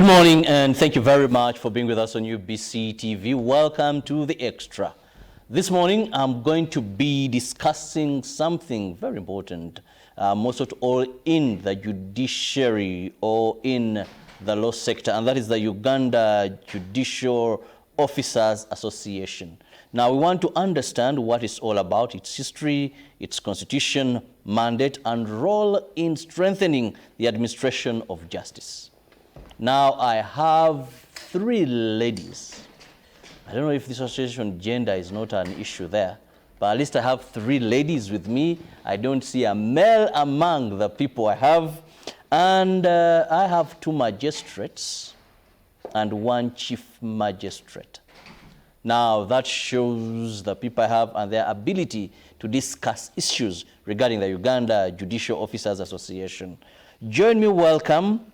Good morning, and thank you very much for being with us on UBC TV. Welcome to The Extra. This morning, I'm going to be discussing something very important, most of all in the judiciary or in the law sector, and that is the Uganda Judicial Officers Association. Now, we want to understand what it's all about, its history, its constitution, mandate, and role in strengthening the administration of justice. Now, I have three ladies. I don't know if this association gender is not an issue there, but at least I have three ladies with me. I don't see a male among the people I have. And I have two magistrates and one chief magistrate. Now, that shows the people I have and their ability to discuss issues regarding the Uganda Judicial Officers Association. Join me, welcome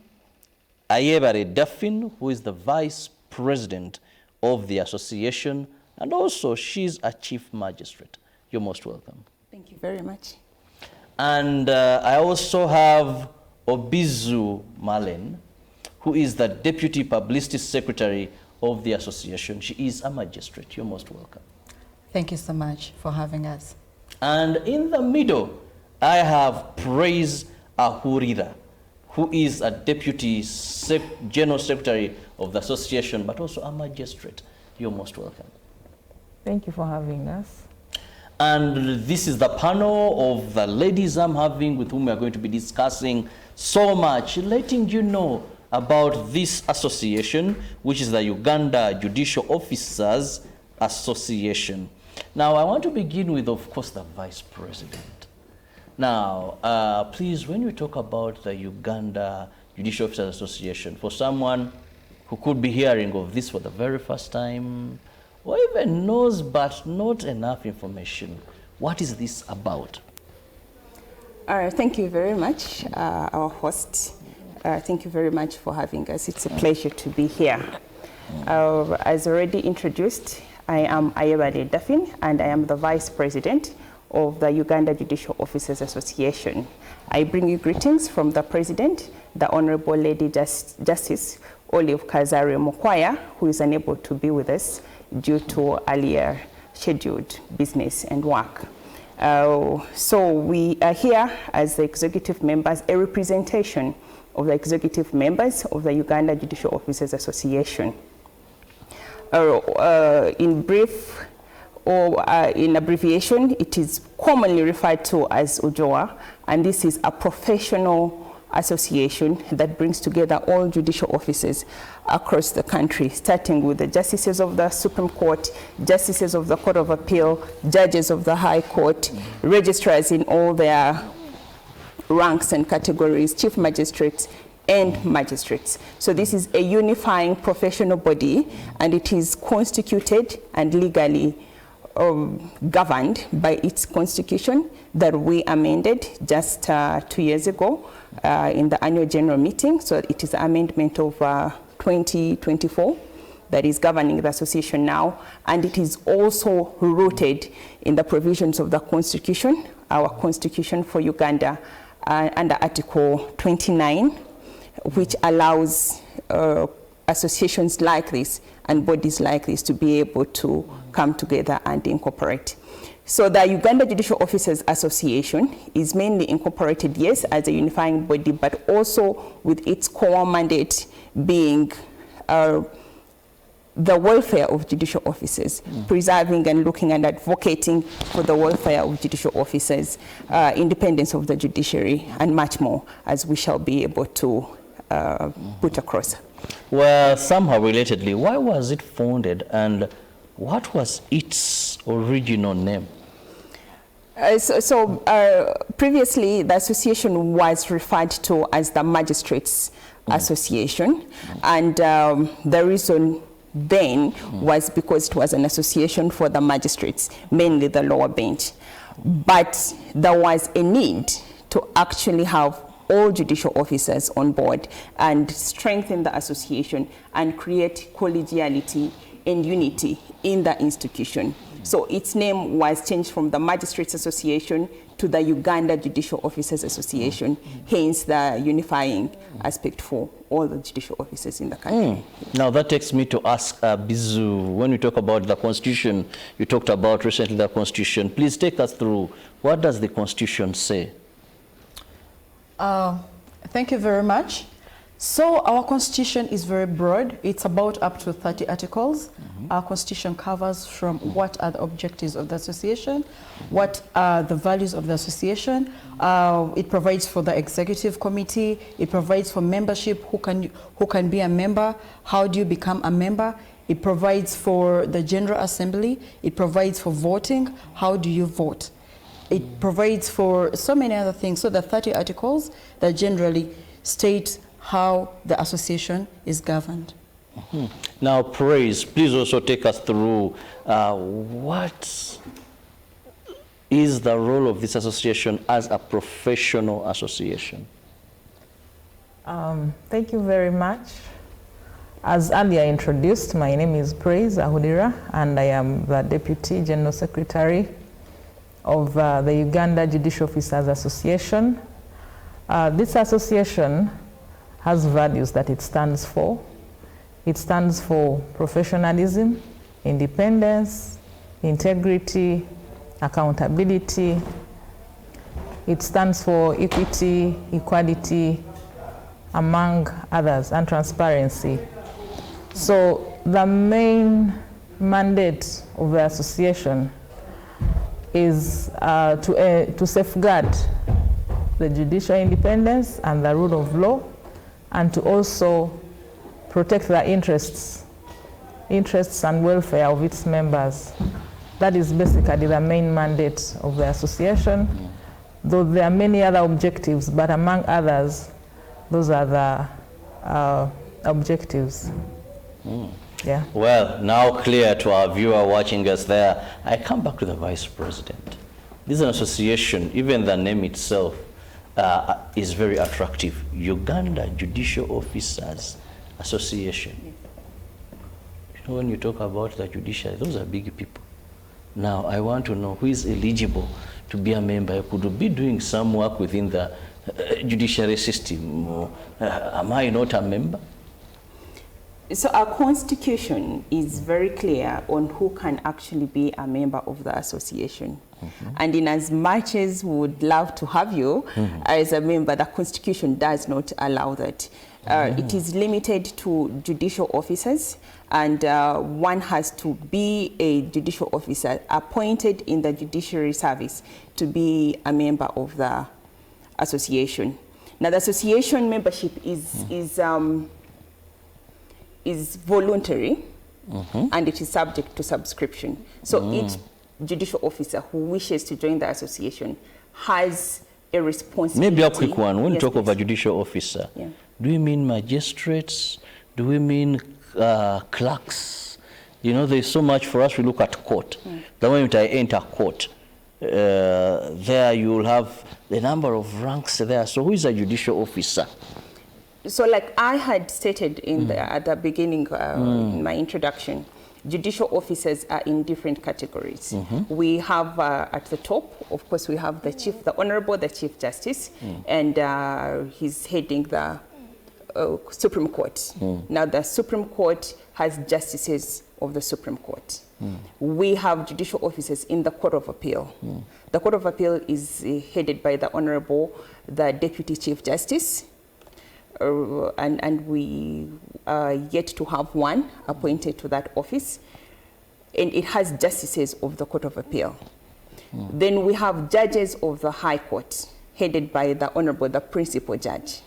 Ayebare Daffin, who is the vice president of the association, and also she's a chief magistrate. You're most welcome. Thank you very much. And I also have Obizu Malen, who is the deputy publicity secretary of the association. She is a magistrate. You're most welcome. Thank you so much for having us. And in the middle, I have Praise Ahurira, who is a deputy general secretary of the association, but also a magistrate. You're most welcome. Thank you for having us. And this is the panel of the ladies I'm having with whom we are going to be discussing so much, letting you know about this association, which is the Uganda Judicial Officers Association. Now, I want to begin with, of course, the vice president. Now, please, when we talk about the Uganda Judicial Officers Association, for someone who could be hearing of this for the very first time, or even knows but not enough information, what is this about? Thank you very much, our host. Thank you very much for having us. It's a pleasure to be here. As already introduced, I am Ayebare Daffin, and I am the vice president of the Uganda Judicial Officers Association. I bring you greetings from the president, the Honorable Lady Justice Olive Kazari Mukwaya, who is unable to be with us due to earlier scheduled business and work. So we are here as the executive members, a representation of the executive members of the Uganda Judicial Officers Association. In brief, or in abbreviation, it is commonly referred to as UJOA, and this is a professional association that brings together all judicial officers across the country, starting with the justices of the Supreme Court, justices of the Court of Appeal, judges of the High Court, registrars in all their ranks and categories, chief magistrates, and magistrates. So this is a unifying professional body, and it is constituted and legally governed by its constitution that we amended just 2 years ago in the annual general meeting. So it is the amendment of 2024 that is governing the association now, and it is also rooted in the provisions of the constitution, our constitution for Uganda, under Article 29, which allows associations like this and bodies like this to be able to come together and incorporate. So the Uganda Judicial Officers Association is mainly incorporated, yes, as a unifying body, but also with its core mandate being the welfare of judicial officers, preserving and looking and advocating for the welfare of judicial officers, independence of the judiciary, and much more, as we shall be able to put across. Well, somehow relatedly, why was it founded and what was its original name? Previously, the association was referred to as the Magistrates Association, and the reason then was because it was an association for the magistrates, mainly the lower bench. But there was a need to actually have all judicial officers on board and strengthen the association and create collegiality and unity in the institution. So its name was changed from the Magistrates Association to the Uganda Judicial Officers Association, hence the unifying aspect for all the judicial officers in the country. Now that takes me to ask Bizu, when we talk about the Constitution, you talked about recently the Constitution. Please take us through, what does the Constitution say? Thank you very much. So our Constitution is very broad. It's about up to 30 articles. Our Constitution covers from what are the objectives of the association, what are the values of the association. It provides for the executive committee. It provides for membership, who can be a member, how do you become a member. It provides for the General Assembly. It provides for voting, how do you vote. It provides for so many other things. So the 30 articles that generally state how the association is governed. Now, Praise, please also take us through what is the role of this association as a professional association? Thank you very much. As earlier introduced, my name is Praise Ahudira, and I am the Deputy General Secretary of the Uganda Judicial Officers Association. This association has values that it stands for. It stands for professionalism, independence, integrity, accountability. It stands for equity, equality, among others, and transparency. So the main mandate of the association is to safeguard the judicial independence and the rule of law, and to also protect the interests and welfare of its members. That is basically the main mandate of the association, though there are many other objectives, but among others, those are the objectives. Yeah. Well, now clear to our viewer watching us there. I come back to the Vice President. This is an association, even the name itself is very attractive. Uganda Judicial Officers Association. You know, when you talk about the judiciary, those are big people. Now, I want to know who is eligible to be a member. Could be doing some work within the judiciary system. Or, am I not a member? So our constitution is very clear on who can actually be a member of the association. And in as much as we would love to have you as a member, the constitution does not allow that. It is limited to judicial officers, and one has to be a judicial officer appointed in the judiciary service to be a member of the association. Now, the association membership is voluntary, and it is subject to subscription. So each judicial officer who wishes to join the association has a responsibility. Maybe a quick one. When you talk of a please. judicial officer, do we mean magistrates? Do we mean clerks? You know, there's so much for us. We look at court. The moment I enter court, there you'll have the number of ranks there. So who is a judicial officer? So like I had stated in at the beginning in my introduction, judicial officers are in different categories. We have at the top, of course, we have the Honorable, the Chief Justice, and he's heading the Supreme Court. Now the Supreme Court has justices of the Supreme Court. We have judicial officers in the Court of Appeal. The Court of Appeal is headed by the Honorable, the Deputy Chief Justice, and we are yet to have one appointed to that office, and it has justices of the Court of Appeal. Then we have judges of the High Court, headed by the Honorable, the Principal Judge.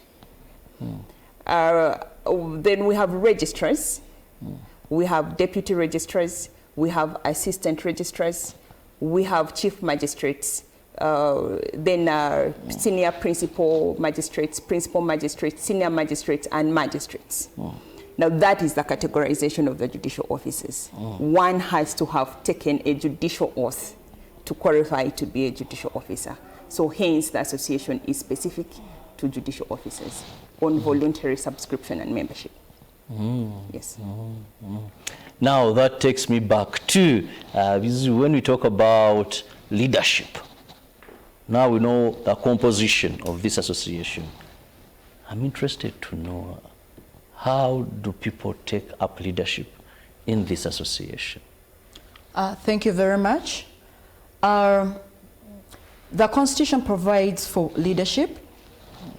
Then we have registrars, we have deputy registrars, we have assistant registrars, we have chief magistrates, then senior principal magistrates, senior magistrates, and magistrates. Now that is the categorization of the judicial officers. One has to have taken a judicial oath to qualify to be a judicial officer. So hence the association is specific to judicial officers on voluntary subscription and membership. Yes. Now that takes me back to when we talk about leadership. Now we know the composition of this association. I'm interested to know, how do people take up leadership in this association? Thank you very much. The Constitution provides for leadership,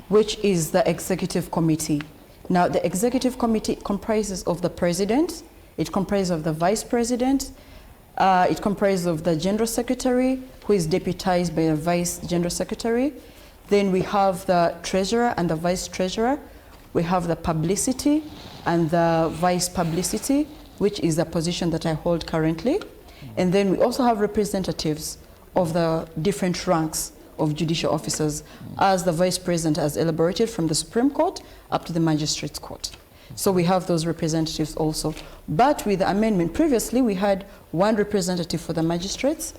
which is the executive committee. Now, the executive committee comprises of the president, it comprises of the vice president, it comprises of the general secretary, who is deputized by a vice general secretary. Then we have the treasurer and the vice treasurer. We have the publicity and the vice publicity, which is a position that I hold currently. And then we also have representatives of the different ranks of judicial officers, as the vice president has elaborated, from the Supreme Court up to the Magistrates Court. So we have those representatives also. But with the amendment, previously we had one representative for the magistrates.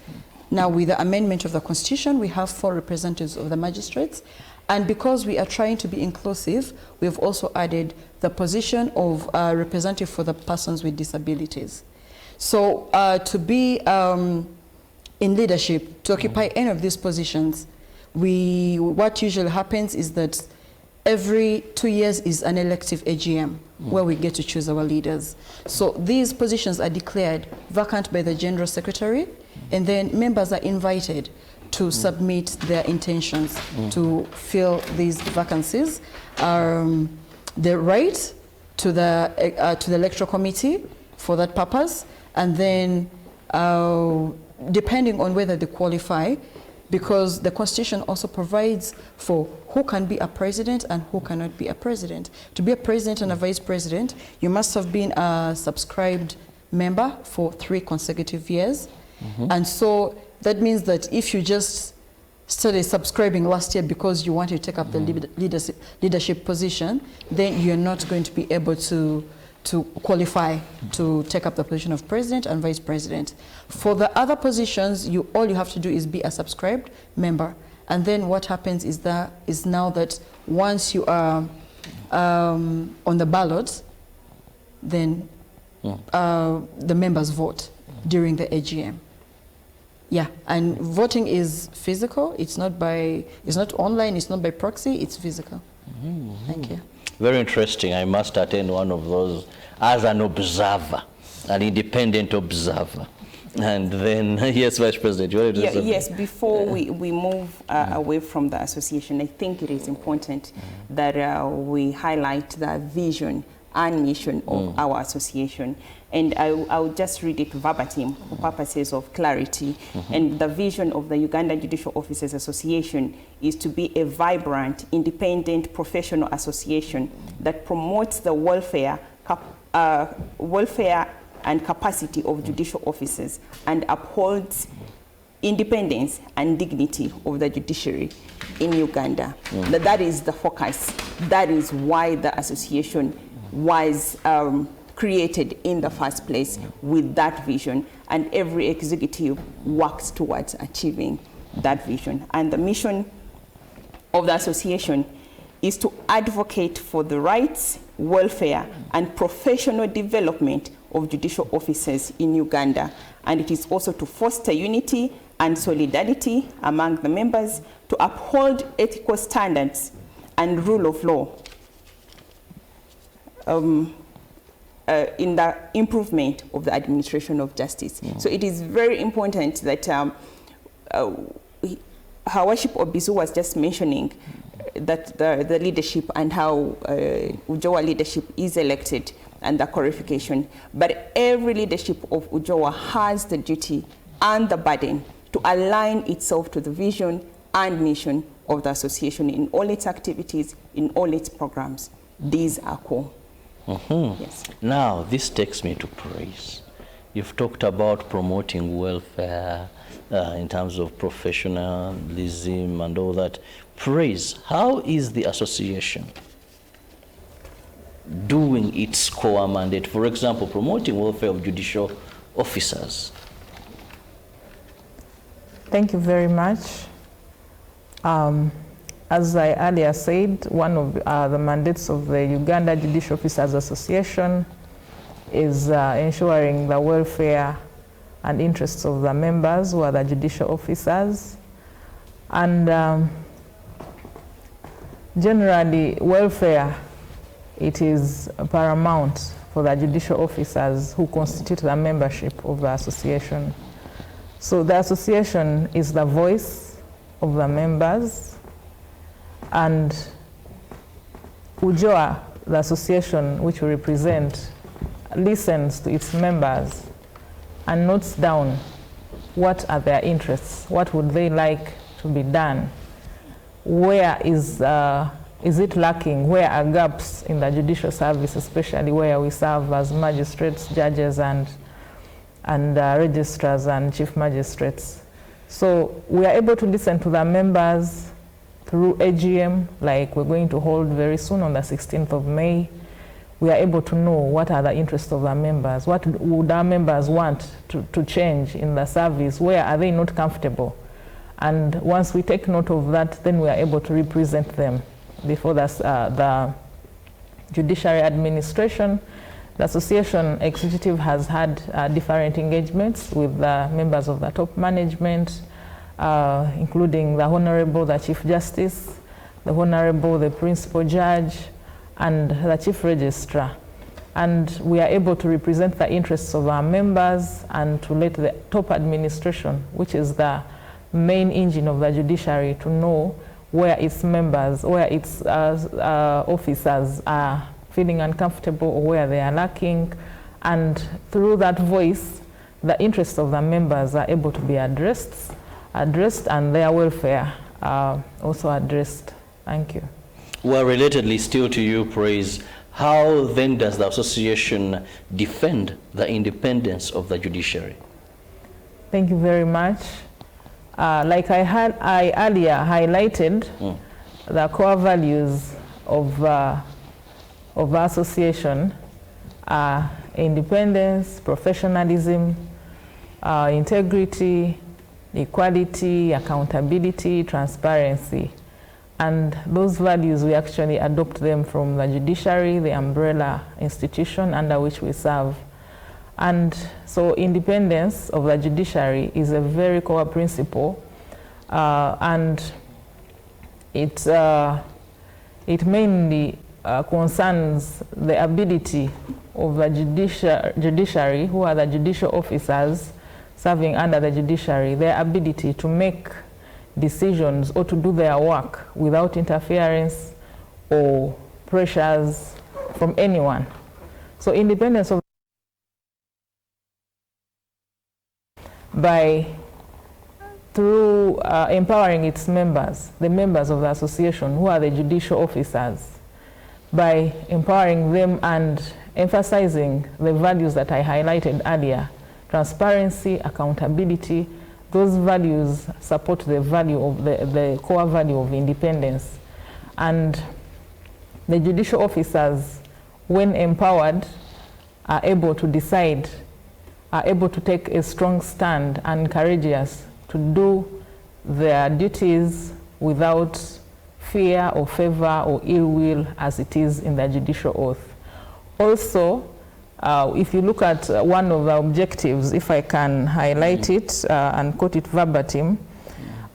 Now with the amendment of the Constitution, we have 4 representatives of the magistrates. And because we are trying to be inclusive, we have also added the position of representative for the persons with disabilities. So to be in leadership, to occupy any of these positions, what usually happens is that every 2 years is an elective AGM where we get to choose our leaders. So these positions are declared vacant by the General Secretary, and then members are invited to submit their intentions to fill these vacancies. They write to the Electoral Committee for that purpose, and then depending on whether they qualify, because the Constitution also provides for who can be a president and who cannot be a president. To be a president and a vice president, you must have been a subscribed member for 3 consecutive years. And so that means that if you just started subscribing last year because you wanted to take up the leadership position, then you're not going to be able to qualify to take up the position of president and vice president. For the other positions, all you have to do is be a subscribed member. And then what happens is now that once you are on the ballot, then the members vote during the AGM. Yeah, and voting is physical. It's not online, it's not by proxy, it's physical. Thank you. Very interesting. I must attend one of those as an observer, an independent observer. And then, yes, Vice President, you wanted to say something? Yes, before we move away from the association, I think it is important that we highlight the vision and mission of our association. And I'll just read it verbatim for purposes of clarity. And the vision of the Uganda Judicial Officers Association is to be a vibrant, independent professional association that promotes the welfare and capacity of judicial officers and upholds independence and dignity of the judiciary in Uganda. That is the focus. That is why the association was created in the first place, with that vision, and every executive works towards achieving that vision. And the mission of the association is to advocate for the rights, welfare, and professional development of judicial officers in Uganda. And it is also to foster unity and solidarity among the members, to uphold ethical standards and rule of law in the improvement of the administration of justice. So it is very important that Her Worship Obizu was just mentioning that the leadership and how UJOA leadership is elected and the qualification. But every leadership of UJOA has the duty and the burden to align itself to the vision and mission of the association in all its activities, in all its programs. These are core. Yes. Now, this takes me to praise. You've talked about promoting welfare in terms of professionalism and all that. Praise, how is the association doing its core mandate? For example, promoting welfare of judicial officers. Thank you very much. as I earlier said, one of the mandates of the Uganda Judicial Officers Association is ensuring the welfare and interests of the members who are the judicial officers. And generally, welfare, it is paramount for the judicial officers who constitute the membership of the association. So the association is the voice of the members, and UJOA, the association which we represent, listens to its members and notes down what are their interests, what would they like to be done, where is it lacking, where are gaps in the judicial service, especially where we serve as magistrates, judges, and registrars and chief magistrates. So we are able to listen to the members through AGM, like we're going to hold very soon on the 16th of May. We are able to know what are the interests of our members, what would our members want to change in the service, where are they not comfortable. And once we take note of that, then we are able to represent them before the Judiciary Administration. The association executive has had different engagements with the members of the top management, including the Honorable, the Chief Justice, the Honorable, the Principal Judge, and the Chief Registrar. And we are able to represent the interests of our members and to let the top administration, which is the main engine of the judiciary, to know where its members, where its officers are feeling uncomfortable or where they are lacking. And through that voice, the interests of the members are able to be addressed and their welfare also addressed. Thank you. Well, relatedly still to you, Praise, how then does the association defend the independence of the judiciary? Thank you very much. Like I earlier highlighted, the core values of our association are independence, professionalism, integrity, equality, accountability, transparency. And those values, we actually adopt them from the judiciary, the umbrella institution under which we serve. And so independence of the judiciary is a very core principle, and it mainly concerns the ability of the judiciary, who are the judicial officers serving under the judiciary, their ability to make decisions or to do their work without interference or pressures from anyone. So independence of through empowering its members, the members of the association who are the judicial officers, by empowering them and emphasizing the values that I highlighted earlier, transparency, accountability. Those values support the value of the core value of independence. And the judicial officers, when empowered, are able to decide, are able to take a strong stand and courageous to do their duties without fear or favor or ill will, as it is in the judicial oath. Also, if you look at one of the objectives, if I can highlight it and quote it verbatim,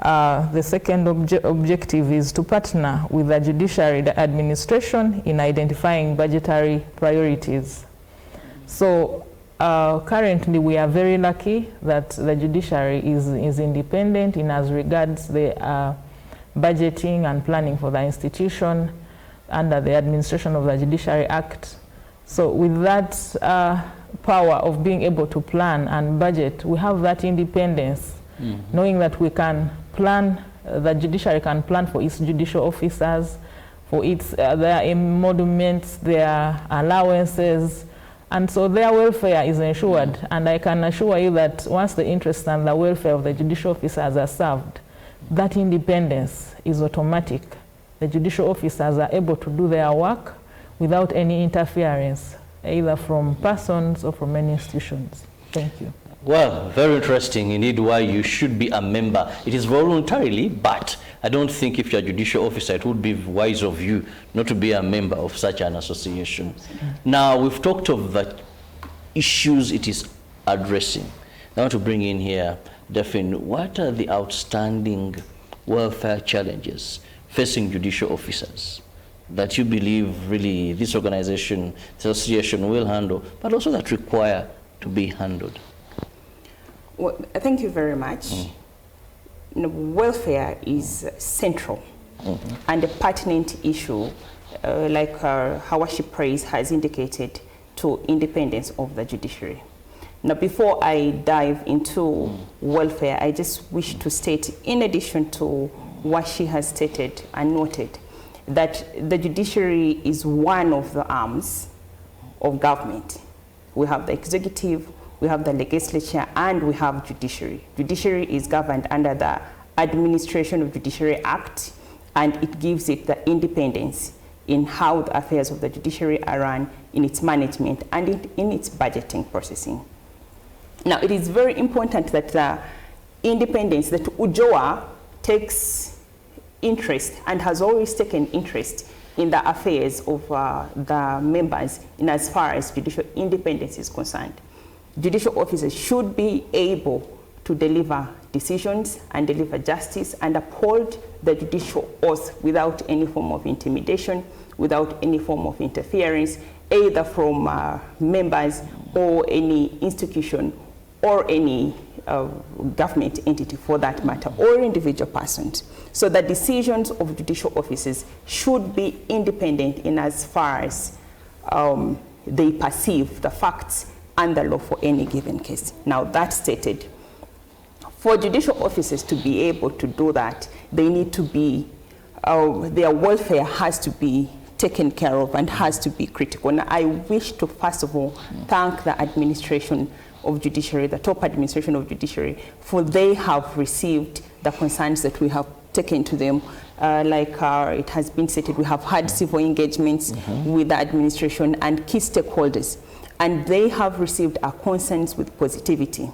the second objective is to partner with the judiciary administration in identifying budgetary priorities. So currently we are very lucky that the judiciary is independent in as regards the budgeting and planning for the institution under the Administration of the Judiciary Act. So with that power of being able to plan and budget, we have that independence, knowing that we can plan, the judiciary can plan for its judicial officers, for its their emoluments, their allowances, and so their welfare is ensured. And I can assure you that once the interests and the welfare of the judicial officers are served, that independence is automatic. The judicial officers are able to do their work without any interference, either from persons or from any institutions. Thank you. Well, very interesting indeed why you should be a member. It is voluntarily, but I don't think if you're a judicial officer, it would be wise of you not to be a member of such an association. Now, we've talked of the issues it is addressing. I want to bring in here, Daphne, what are the outstanding welfare challenges facing judicial officers that you believe really this organization, this association will handle, but also that require to be handled? Well, thank you very much. You know, welfare is central and a pertinent issue, like how Worship Praise has indicated, to independence of the judiciary. Now, before I dive into welfare, I just wish to state, in addition to what she has stated and noted, that the judiciary is one of the arms of government. We have the executive, we have the legislature, and we have judiciary. Judiciary is governed under the Administration of Judiciary Act, and it gives it the independence in how the affairs of the judiciary are run, in its management, and in its budgeting processing. Now, it is very important that the independence, that UJOA takes interest and has always taken interest in the affairs of the members in as far as judicial independence is concerned. Judicial officers should be able to deliver decisions and deliver justice and uphold the judicial oath without any form of intimidation, without any form of interference, either from members or any institution or any government entity for that matter, or individual persons. So the decisions of judicial officers should be independent in as far as they perceive the facts and the law for any given case. Now, that stated, for judicial officers to be able to do that, they need to be, their welfare has to be taken care of and has to be critical. Now, I wish to first of all thank the administration of judiciary, the top administration of judiciary, for they have received the concerns that we have taken to them. Like it has been stated, we have had civil engagements with the administration and key stakeholders, and they have received our concerns with positivity.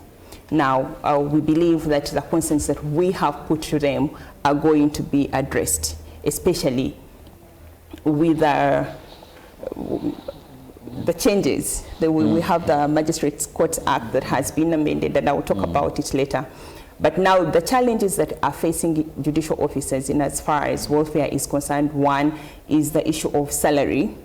Now, we believe that the concerns that we have put to them are going to be addressed, especially with the changes. We have the Magistrates Court Act that has been amended, and I will talk about it later. But now the challenges that are facing judicial officers in as far as welfare is concerned, one is the issue of salary.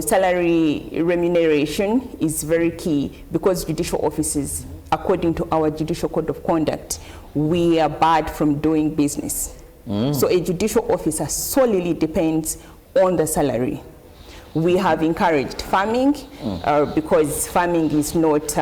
Salary remuneration is very key, because judicial officers, according to our Judicial Code of Conduct, we are barred from doing business. So a judicial officer solely depends on the salary. We have encouraged farming because farming is not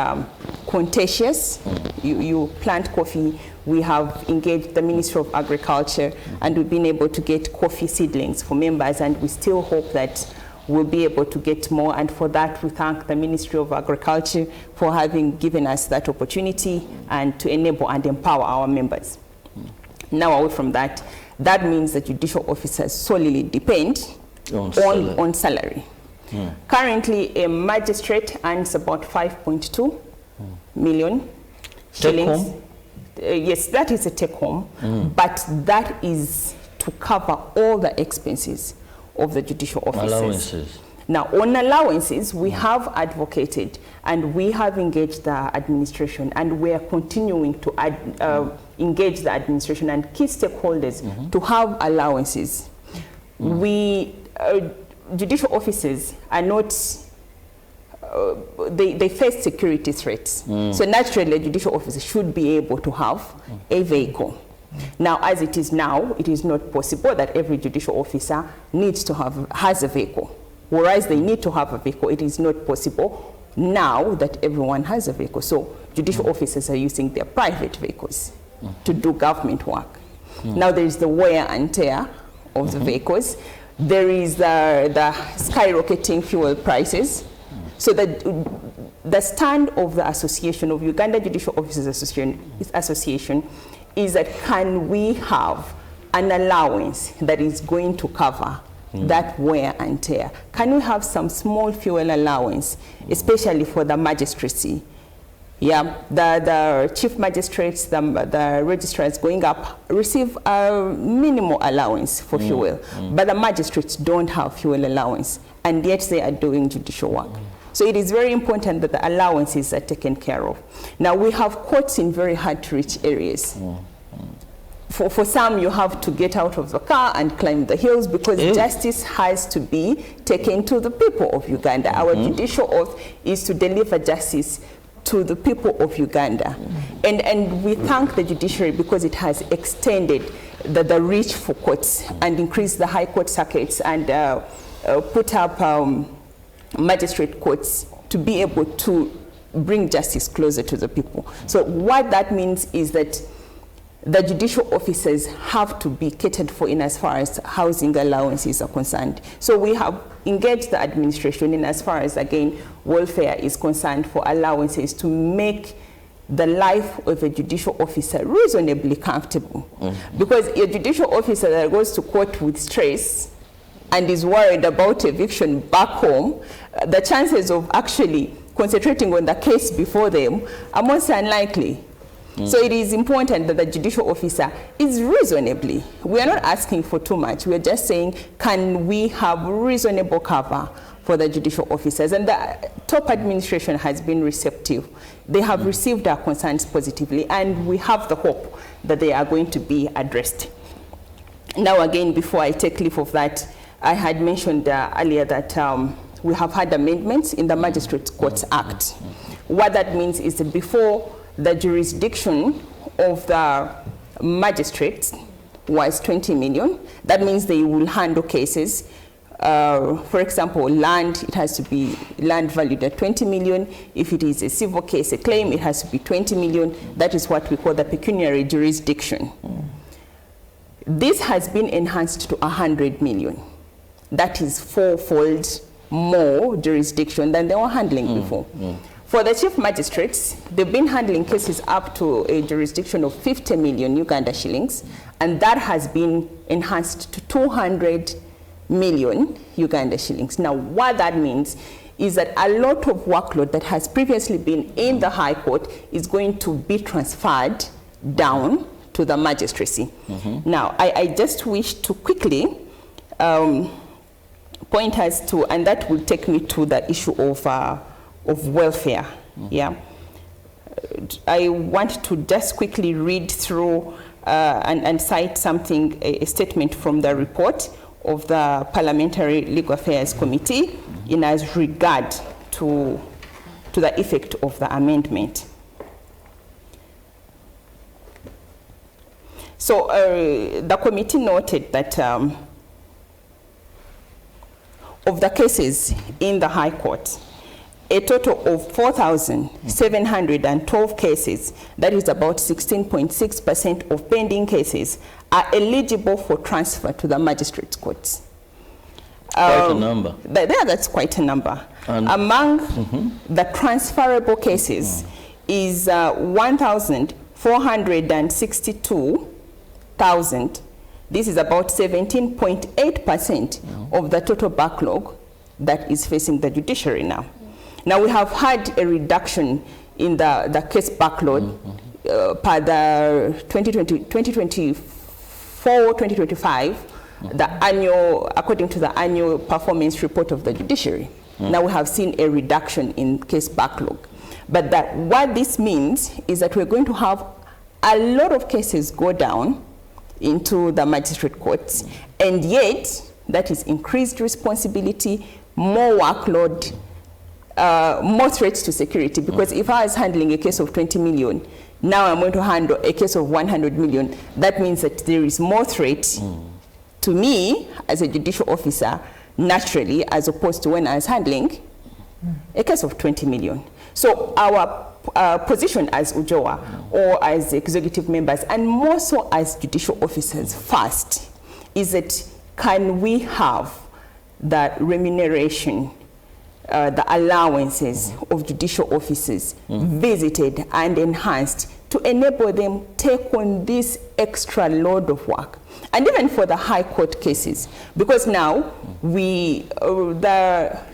contentious. You plant coffee. We have engaged the Ministry of Agriculture, and we've been able to get coffee seedlings for members, and we still hope that we'll be able to get more, and for that we thank the Ministry of Agriculture for having given us that opportunity and to enable and empower our members. Now, away from that, that means that judicial officers solely depend on salary. Currently, a magistrate earns about 5.2 million shillings. Yes, that is a take home, but that is to cover all the expenses of the judicial officers. Allowances. Now, on allowances, we have advocated and we have engaged the administration, and we are continuing to engage the administration and key stakeholders to have allowances. We, judicial officers are not, they face security threats. So naturally, a judicial officer should be able to have a vehicle. Now, as it is now, it is not possible that every judicial officer has a vehicle. Whereas they need to have a vehicle, it is not possible now that everyone has a vehicle. So judicial officers are using their private vehicles to do government work. Now there is the wear and tear of the vehicles. There is the skyrocketing fuel prices. So that the stand of the association, of Uganda Judicial Officers Association, is that can we have an allowance that is going to cover that wear and tear? Can we have some small fuel allowance, especially for the magistracy? Yeah, the chief magistrates, the registrars going up receive a minimal allowance for fuel, but the magistrates don't have fuel allowance, and yet they are doing judicial work. So it is very important that the allowances are taken care of. Now we have courts in very hard to reach areas. For some, you have to get out of the car and climb the hills because justice has to be taken to the people of Uganda. Our judicial oath is to deliver justice to the people of Uganda. And we thank the judiciary because it has extended the reach for courts and increased the high court circuits and put up magistrate courts to be able to bring justice closer to the people. So what that means is that the judicial officers have to be catered for in as far as housing allowances are concerned. So we have engaged the administration in as far as, again, welfare is concerned for allowances to make the life of a judicial officer reasonably comfortable. Because a judicial officer that goes to court with stress and is worried about eviction back home, the chances of actually concentrating on the case before them are most unlikely. So it is important that the judicial officer is reasonably, we are not asking for too much, we are just saying, can we have reasonable cover for the judicial officers? And the top administration has been receptive. They have received our concerns positively, and we have the hope that they are going to be addressed. Now again, before I take leave of that, I had mentioned earlier that we have had amendments in the Magistrates Courts Act. What that means is that before the jurisdiction of the magistrates was 20 million. That means they will handle cases. For example, land, it has to be land valued at 20 million. If it is a civil case, a claim, it has to be 20 million. That is what we call the pecuniary jurisdiction. This has been enhanced to 100 million. That is fourfold more jurisdiction than they were handling before. For the chief magistrates, they've been handling cases up to a jurisdiction of 50 million Uganda shillings, and that has been enhanced to 200 million Uganda shillings. Now, what that means is that a lot of workload that has previously been in the High Court is going to be transferred down to the magistracy. Now, I just wish to quickly point us to, and that will take me to the issue of welfare. Yeah, I want to just quickly read through and cite something, a statement from the report of the Parliamentary Legal Affairs Committee in as regard to the effect of the amendment. So the committee noted that of the cases in the High Court, a total of 4,712 cases, that is about 16.6% of pending cases, are eligible for transfer to the magistrates' courts. Quite a number. That's quite a number. And among the transferable cases is 1,462,000. This is about 17.8% of the total backlog that is facing the judiciary now. Now, we have had a reduction in the case backlog per the 2024-2025, the annual, according to the annual performance report of the judiciary. Now we have seen a reduction in case backlog. But what this means is that we're going to have a lot of cases go down into the magistrate courts, and yet that is increased responsibility, more workload, more threats to security, because if I was handling a case of 20 million, now I'm going to handle a case of 100 million. That means that there is more threat to me as a judicial officer, naturally, as opposed to when I was handling a case of 20 million. So our position as UJOA or as executive members, and more so as judicial officers first, is that can we have the remuneration, the allowances of judicial officers visited and enhanced to enable them take on this extra load of work. And even for the high court cases, because now the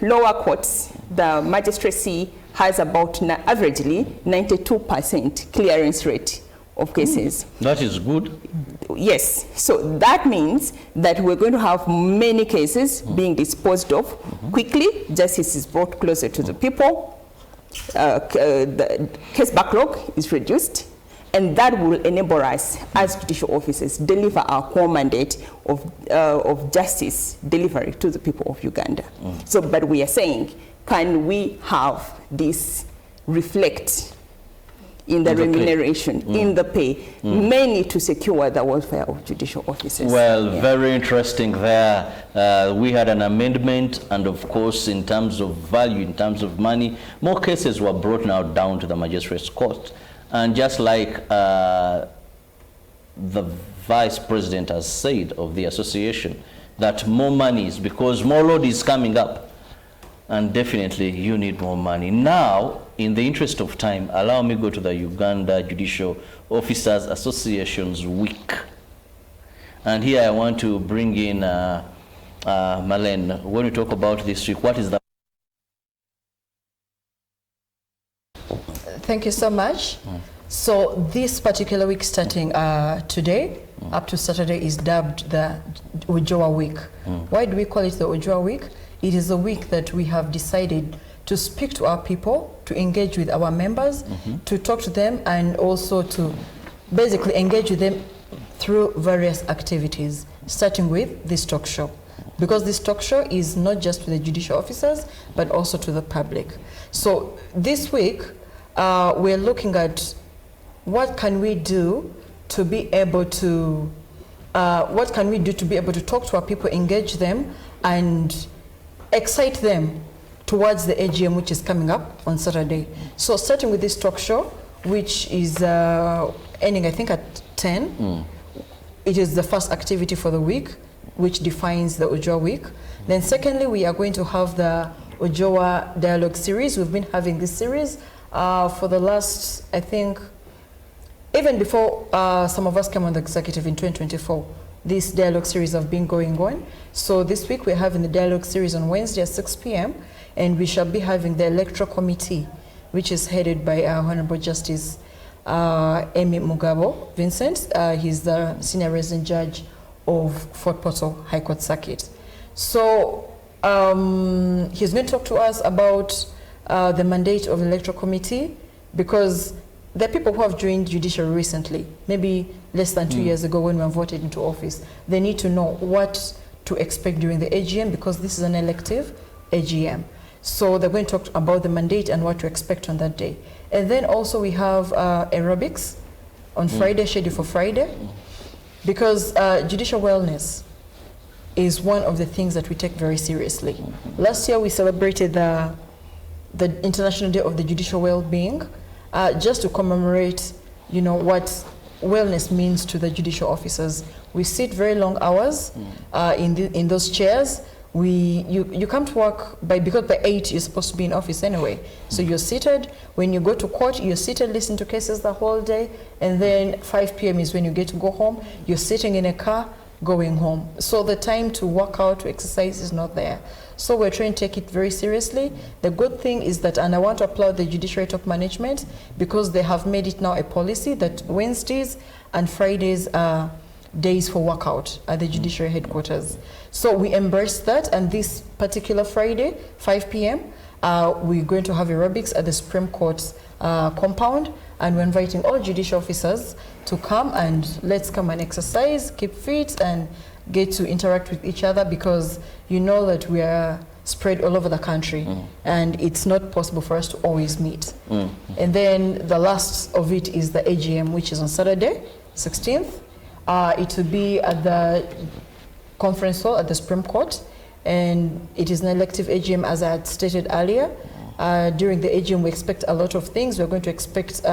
lower courts, the magistracy has about averagely 92% clearance rate of cases. That is good. Yes, so that means that we're going to have many cases being disposed of quickly. Justice is brought closer to the people. The case backlog is reduced, and that will enable us as judicial officers deliver our core mandate of justice delivery to the people of Uganda. So, but we are saying, can we have this reflect in the remuneration, in the pay, mainly to secure the welfare of judicial officers? Well, very interesting there. We had an amendment, and of course, in terms of value, in terms of money, more cases were brought now down to the magistrates' court. And just like the vice president has said of the association, that more money is because more load is coming up. And definitely you need more money. Now, in the interest of time, allow me go to the Uganda Judicial Officers Association's week. And here I want to bring in Marlene. When we talk about this week, what is that? Thank you so much. So this particular week starting today up to Saturday is dubbed the Ujua week. Why do we call it the Ujua week? It is a week that we have decided to speak to our people, to engage with our members, to talk to them, and also to basically engage with them through various activities, starting with this talk show. Because this talk show is not just to the judicial officers, but also to the public. So this week, we're looking at what can we do to be able to, talk to our people, engage them, and excite them towards the AGM, which is coming up on Saturday. So starting with this talk show, which is ending, I think, at 10. It is the first activity for the week, which defines the Ujua week. Then secondly, we are going to have the Ujua dialogue series. We've been having this series for the last, I think, even before some of us came on the executive in 2024. This dialogue series have been going on. So this week we're having the dialogue series on Wednesday at 6 p.m. and we shall be having the electoral committee, which is headed by our Honorable Justice Amy Mugabo Vincent. He's the senior resident judge of Fort Portal High Court Circuit. So he's going to talk to us about the mandate of the electoral committee, because the people who have joined judiciary recently, maybe less than 2 years ago when we were voted into office, they need to know what to expect during the AGM, because this is an elective AGM. So they're going to talk about the mandate and what to expect on that day. And then also we have aerobics on Friday, scheduled for Friday, because judicial wellness is one of the things that we take very seriously. Last year we celebrated the International Day of the Judicial Well-Being, just to commemorate, you know, what wellness means to the judicial officers. We sit very long hours in those chairs. You come to work because by 8 you're supposed to be in office anyway. So you're seated. When you go to court, you're seated, listening to cases the whole day, and then 5 p.m. is when you get to go home. You're sitting in a car going home. So the time to work out, to exercise is not there. So we're trying to take it very seriously. The good thing is that, and I want to applaud the Judiciary Top Management, because they have made it now a policy that Wednesdays and Fridays are days for workout at the Judiciary Headquarters. So we embrace that, and this particular Friday, 5 p.m., we're going to have aerobics at the Supreme Court compound, and we're inviting all judicial officers to come, and let's come and exercise, keep fit, and get to interact with each other, because you know that we are spread all over the country, and it's not possible for us to always meet. And then the last of it is the AGM, which is on Saturday, 16th. It will be at the conference hall at the Supreme Court, and it is an elective AGM, as I had stated earlier. During the AGM, we expect a lot of things. We're going to expect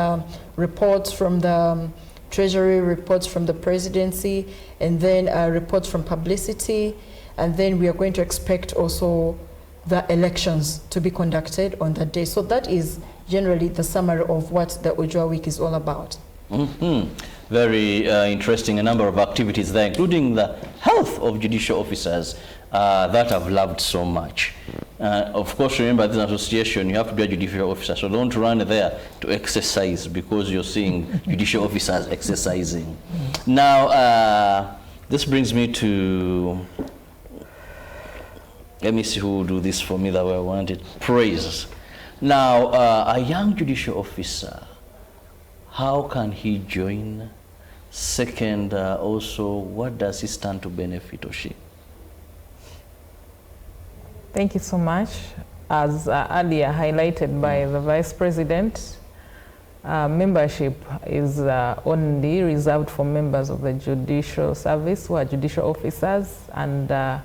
reports from the Treasury, reports from the Presidency, and then reports from publicity. And then we are going to expect also the elections to be conducted on that day. So that is generally the summary of what the Ujua Week is all about. Very interesting, a number of activities there, including the health of judicial officers. that I've loved so much. Of course, remember, this association, you have to be a judicial officer, so don't run there to exercise because you're seeing judicial officers exercising. Now, this brings me to, let me see who will do this for me that way I want it. Praise. Now, a young judicial officer, how can he join? Second, also, what does he stand to benefit, or she? Thank you so much. As earlier highlighted by the Vice President, membership is only reserved for members of the judicial service who are judicial officers, and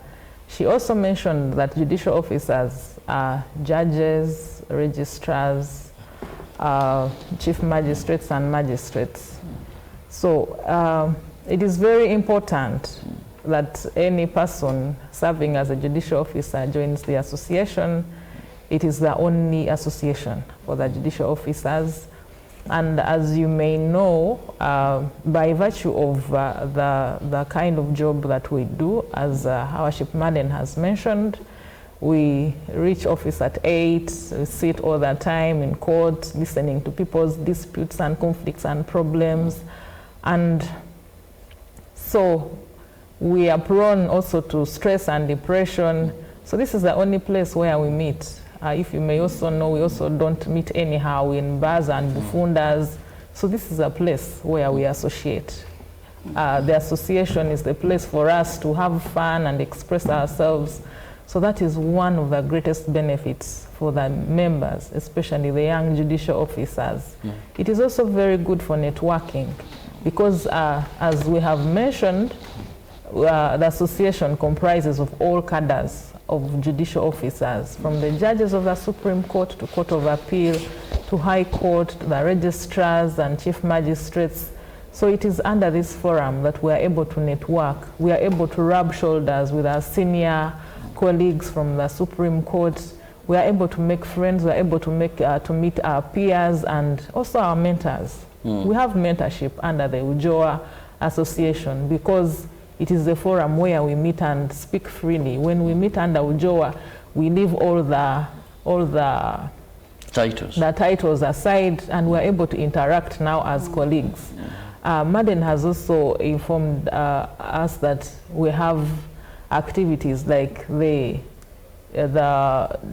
she also mentioned that judicial officers are judges, registrars, chief magistrates and magistrates. So it is very important that any person serving as a judicial officer joins the association. It is the only association for the judicial officers. And as you may know, by virtue of the kind of job that we do, as our Chief Madden has mentioned, we reach office at 8, we sit all the time in court, listening to people's disputes and conflicts and problems. And so we are prone also to stress and depression. So this is the only place where we meet. If you may also know, we also don't meet anyhow in bars and bufundas. So this is a place where we associate. The association is the place for us to have fun and express ourselves. So that is one of the greatest benefits for the members, especially the young judicial officers. It is also very good for networking because as we have mentioned, the association comprises of all cadres of judicial officers, from the judges of the Supreme Court to Court of Appeal to High Court, to the registrars and chief magistrates. So it is under this forum that we are able to network. We are able to rub shoulders with our senior colleagues from the Supreme Court. We are able to make friends. We are able to meet our peers and also our mentors. We have mentorship under the UJOA Association because it is the forum where we meet and speak freely. When we meet under UJOA, we leave all the titles aside, and we're able to interact now as colleagues. Madden has also informed us that we have activities like the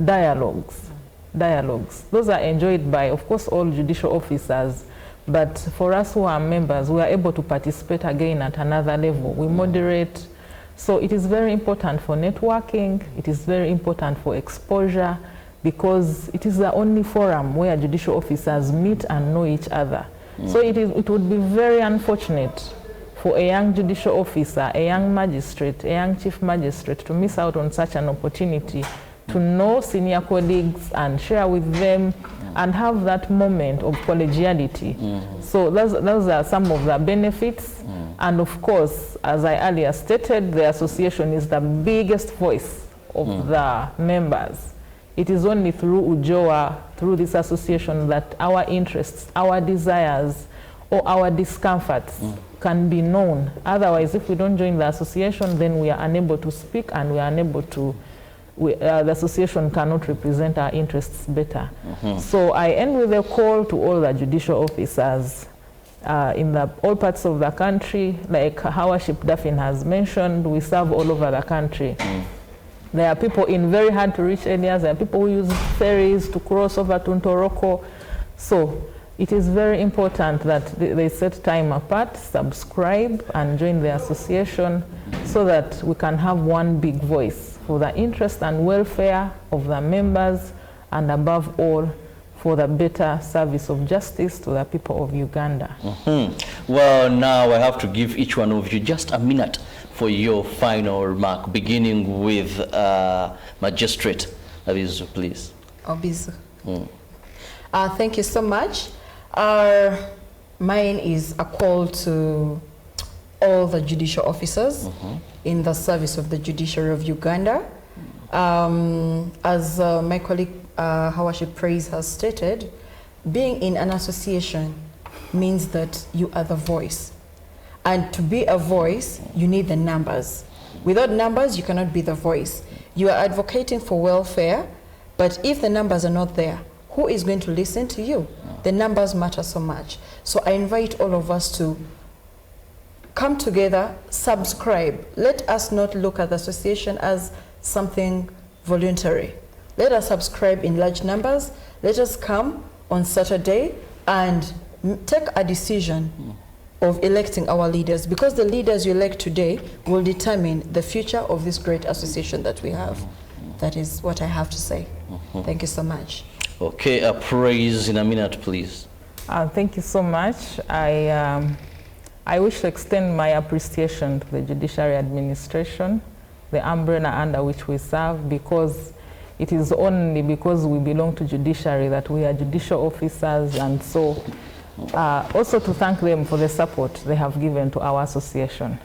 dialogues. Those are enjoyed by, of course, all judicial officers. But for us who are members, we are able to participate again at another level. We moderate. So it is very important for networking. It is very important for exposure because it is the only forum where judicial officers meet and know each other. So it would be very unfortunate for a young judicial officer, a young magistrate, a young chief magistrate to miss out on such an opportunity to know senior colleagues and share with them and have that moment of collegiality. So those are some of the benefits. And of course, as I earlier stated, the association is the biggest voice of the members. It is only through UJOA, through this association, that our interests, our desires, or our discomforts can be known. Otherwise, if we don't join the association, then we are unable to speak and we are unable to the association cannot represent our interests better. So I end with a call to all the judicial officers in all parts of the country. Like our Chief Daffin has mentioned, we serve all over the country. There are people in very hard to reach areas. There are people who use ferries to cross over to Ntoroko. So it is very important that they set time apart, subscribe and join the association so that we can have one big voice for the interest and welfare of the members, and above all, for the better service of justice to the people of Uganda. Well, now I have to give each one of you just a minute for your final remark, beginning with Magistrate Abizu, please. Abizu. Thank you so much. Mine is a call to all the judicial officers in the service of the judiciary of Uganda. As my colleague Hawashi Praise has stated, being in an association means that you are the voice. And to be a voice, you need the numbers. Without numbers, you cannot be the voice. You are advocating for welfare, but if the numbers are not there, who is going to listen to you? The numbers matter so much. So I invite all of us to come together, subscribe. Let us not look at the association as something voluntary. Let us subscribe in large numbers. Let us come on Saturday and take a decision of electing our leaders, because the leaders you elect today will determine the future of this great association that we have. That is what I have to say. Thank you so much. Okay, a praise in a minute, please. Thank you so much. I wish to extend my appreciation to the Judiciary Administration, the umbrella under which we serve, because it is only because we belong to judiciary that we are judicial officers, and so also to thank them for the support they have given to our association.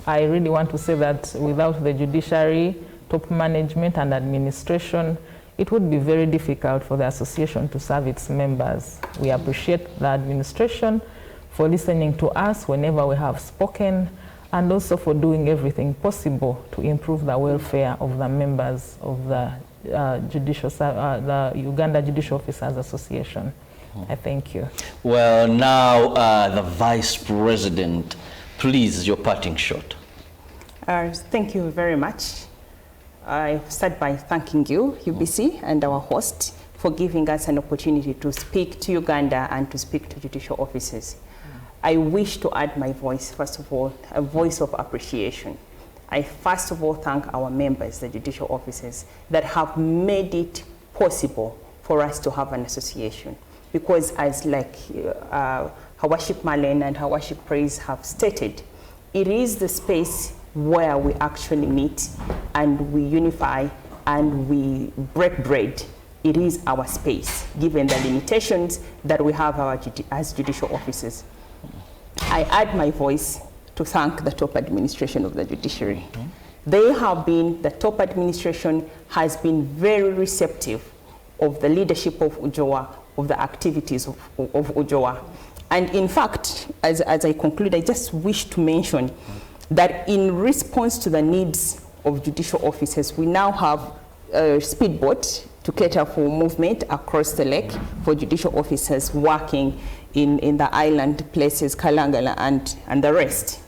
I really want to say that without the judiciary, top management and administration, it would be very difficult for the association to serve its members. We appreciate the administration for listening to us whenever we have spoken, and also for doing everything possible to improve the welfare of the members of the the Uganda Judicial Officers Association. I thank you. Well, now the Vice President, please, your parting shot. Thank you very much. I start by thanking you, UBC, and our host for giving us an opportunity to speak to Uganda and to speak to judicial officers. I wish to add my voice, first of all, a voice of appreciation. I first of all thank our members, the judicial officers, that have made it possible for us to have an association. Because as like Her Worship Marlene and Her Worship Praise have stated, it is the space where we actually meet and we unify and we break bread. It is our space, given the limitations that we have as judicial officers. I add my voice to thank the top administration of the judiciary. They have been, the top administration has been very receptive of the leadership of UJOA, of the activities of UJOA. And in fact, as I conclude, I just wish to mention that in response to the needs of judicial officers, we now have a speedboat to cater for movement across the lake for judicial officers working in the island places, Kalangala and the rest.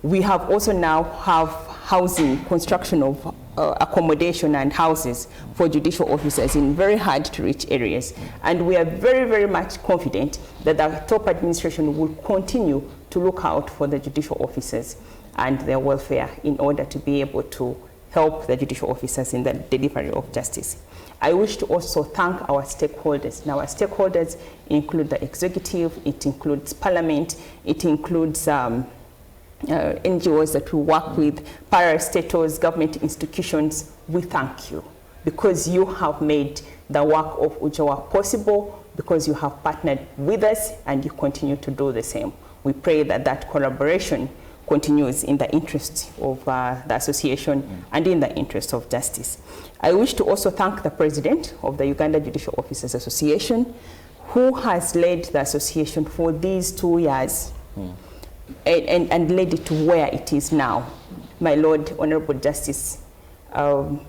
We have also now have housing, construction of accommodation and houses for judicial officers in very hard to reach areas. And we are very, very much confident that the top administration will continue to look out for the judicial officers and their welfare in order to be able to help the judicial officers in the delivery of justice. I wish to also thank our stakeholders. Now, our stakeholders include the executive, it includes parliament, it includes NGOs that we work with, parastatals, government institutions. We thank you because you have made the work of UJOA possible, because you have partnered with us and you continue to do the same. We pray that that collaboration continues in the interest of the association and in the interest of justice. I wish to also thank the president of the Uganda Judicial Officers Association, who has led the association for these 2 years and led it to where it is now. My Lord, Honorable Justice Olive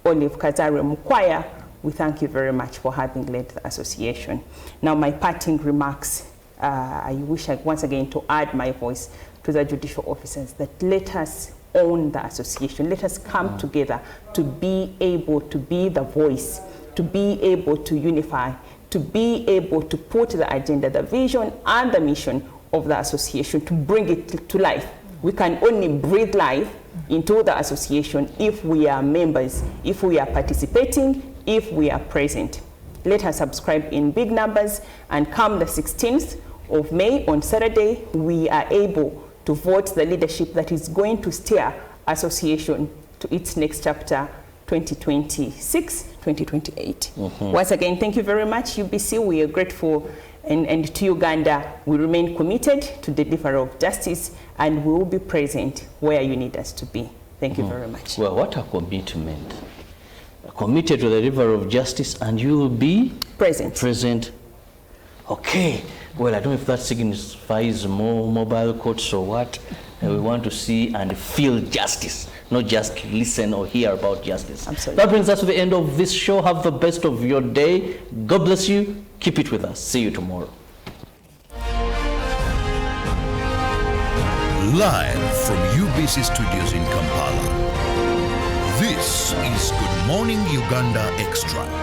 Kazare Mukwaya, we thank you very much for having led the association. Now, my parting remarks, I wish once again to add my voice to the judicial officers that let us own the association. Let us come together to be able to be the voice, to be able to unify, to be able to put the agenda, the vision and the mission of the association, to bring it to life. We can only breathe life into the association if we are members, if we are participating, if we are present. Let us subscribe in big numbers, and come the 16th of May on Saturday, we are able to vote the leadership that is going to steer association to its next chapter, 2026, 2028. Once again, thank you very much, UBC. We are grateful, and to Uganda, we remain committed to the delivery of justice, and we will be present where you need us to be. Thank you very much. Well, what a commitment. Committed to the delivery of justice, and you will be present. Present. Okay. Well, I don't know if that signifies more mobile courts or what. We want to see and feel justice, not just listen or hear about justice. Absolutely. That brings us to the end of this show. Have the best of your day. God bless you. Keep it with us. See you tomorrow. Live from UBC Studios in Kampala, this is Good Morning Uganda Extra.